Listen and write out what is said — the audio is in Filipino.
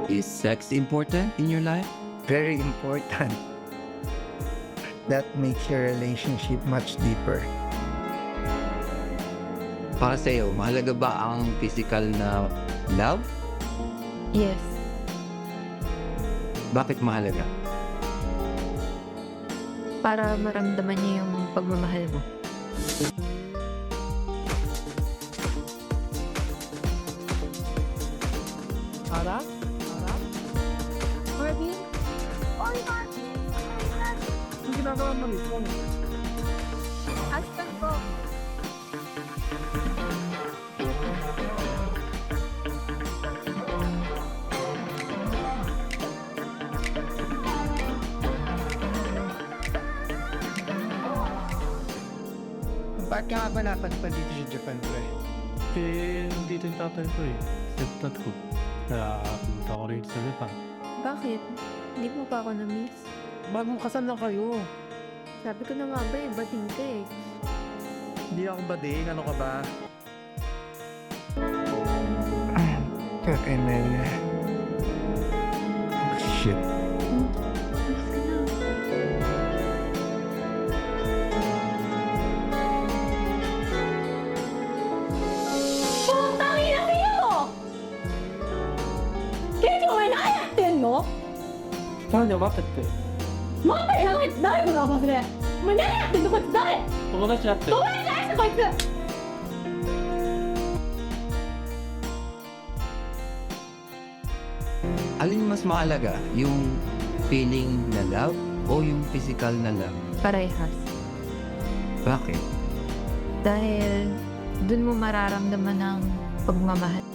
Is sex important in your life? Very important. That makes your relationship much deeper. Para sa'yo, mahalaga ba ang physical na love? Yes. Bakit mahalaga? Para maramdaman niya yung pagmamahal mo. Harap? Harap? Marvin? Oy, Marvin! Ang ginagawa mo nito? Asan ko? Bakit ka nga ba napadpad dito sa Japan, pre? Nandito yung tatay ko eh. Stepdad ko. Kaya punta ko rin sa Japan. Bakit? Hindi mo pa ako na-miss? Bagong kasal na kayo. Sabi ko na nga ba eh, bating ka eh. Hindi ako bading. Ano ka ba? Kakainan. Oh, shit. Alas ka na. Putang ina kayo! Kaya may nakayatin mo? Kanya, bakit eh? Mga pahilangit dahil mo na ba sila? Mananayatin ko sa dahil! Tungkol na siya ate. Tumayin na sa kotse! Alin mas mahalaga? Yung feeling na love o yung physical na love? Parehas. Bakit? Dahil dun mo mararamdaman ng pagmamahal.